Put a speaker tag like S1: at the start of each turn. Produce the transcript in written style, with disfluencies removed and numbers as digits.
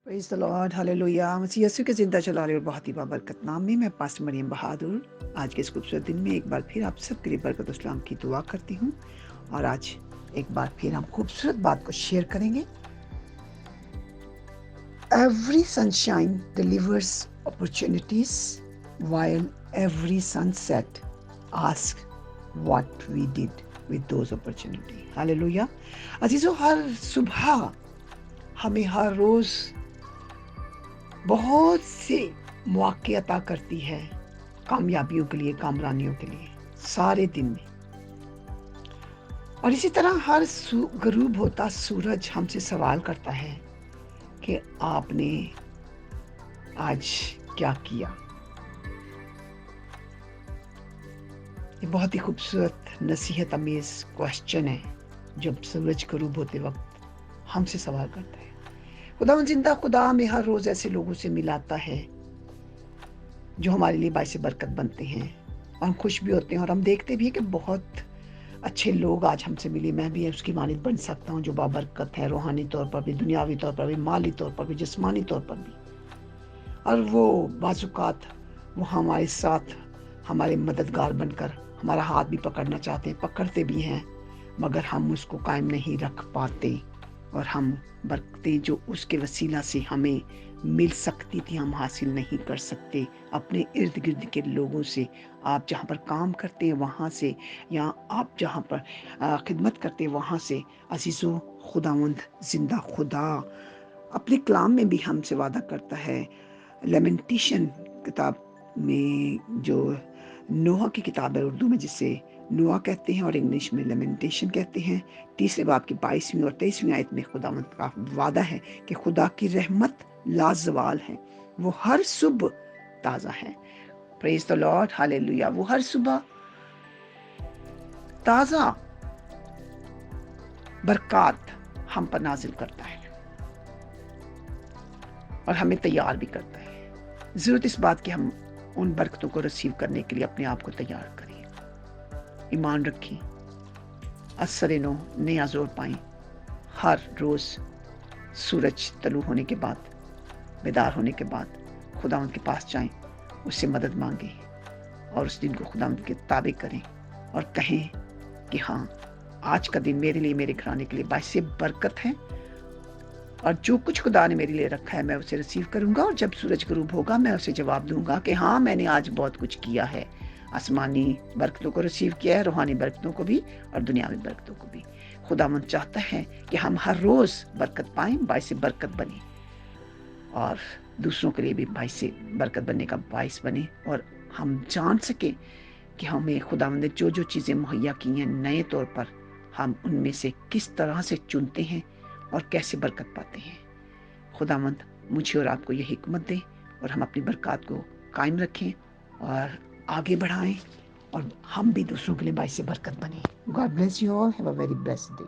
S1: Praise the lord, hallelujah. मसीह यीशु के ज़िंदा जलाल और बहुत ही बाबरकत नाम में मैं पास्टर मरियम बहादुर आज के इस खूबसूरत दिन में एक बार फिर आप सबके लिए बरकत और सलाम की दुआ करती हूँ। और आज एक बार फिर हम खूबसूरत बात को शेयर करेंगे। Every sunshine delivers opportunities while every sunset asks what we did with those opportunity। Hallelujah. अजीजों, हर सुबह हमें हर रोज बहुत से मौके अता करती है कामयाबियों के लिए, कामरानियों के लिए सारे दिन में। और इसी तरह हर गरूब होता सूरज हमसे सवाल करता है कि आपने आज क्या किया। ये बहुत ही खूबसूरत नसीहत अमेज क्वेश्चन है जब सूरज गरूब होते वक्त हमसे सवाल करता है। खुदा जिंदा खुदा हमें हर रोज ऐसे लोगों से मिलाता है जो हमारे लिए बाइस बरकत बनते हैं और हम खुश भी होते हैं। और हम देखते भी हैं कि बहुत अच्छे लोग आज हमसे मिले। मैं भी उसकी मानित बन सकता हूँ जो बाबरकत है, रूहानी तौर पर भी, दुनियावी तौर पर भी, माली तौर पर भी, जिस्मानी तौर पर भी। और वो बाजुकात वो हमारे साथ हमारे मददगार बनकर हमारा हाथ भी पकड़ना चाहते हैं, पकड़ते भी हैं, मगर हम उसको कायम नहीं रख पाते। और हम बरकतें जो उसके वसीला से हमें मिल सकती थी हम हासिल नहीं कर सकते अपने इर्द गिर्द के लोगों से। आप जहाँ पर काम करते हैं वहाँ से, या आप जहाँ पर खिदमत करते हैं वहाँ से। अजीज़ों, खुदावंद जिंदा खुदा अपने कलाम में भी हमसे वादा करता है। लेमेंटेशन किताब में, जो नोहा की किताब है उर्दू में जिसे नोआ कहते हैं और इंग्लिश में लेमेंटेशन कहते हैं, तीसरे बाब की 22वीं और 23वीं आयत में खुदावंद का वादा है कि खुदा की रहमत लाजवाल है, वो हर सुबह ताज़ा है। Praise the lord, hallelujah. वो हर सुबह ताज़ा बरकत हम पर नाजिल करता है और हमें तैयार भी करता है। ज़रूरत इस बात की हम उन बरकतों को रिसीव करने के लिए अपने आप को तैयार करें, ईमान रखें, असर नो नया जोर पाएं। हर रोज़ सूरज तलू होने के बाद, बेदार होने के बाद खुदावंद के पास जाएं, उससे मदद मांगें और उस दिन को खुदावंद के ताबे करें और कहें कि हाँ, आज का दिन मेरे लिए, मेरे घराने के लिए बाइसे बरकत है। और जो कुछ खुदा ने मेरे लिए रखा है मैं उसे रिसीव करूंगा। और जब सूरज गरूब होगा मैं उसे जवाब दूंगा कि हाँ, मैंने आज बहुत कुछ किया है। आसमानी बरकतों को रिसीव किया है, रूहानी बरकतों को भी और दुनियावी बरकतों को भी। खुदावंद चाहता है कि हम हर रोज बरकत पाएं, बाइस बरकत बने और दूसरों के लिए भी बाइस बरकत बनने का बाइस बने। और हम जान सके कि हमें खुदावंद ने जो जो चीज़ें मुहैया की हैं नए तौर पर, हम उनमें से किस तरह से चुनते हैं और कैसे बरकत पाते हैं। खुदावंद मुझे और आपको यह हिकमत दे और हम अपनी बरकत को कायम रखें और आगे बढ़ाएं और हम भी दूसरों के लिए बाइस बरकत बने। God bless you all, have a very blessed day.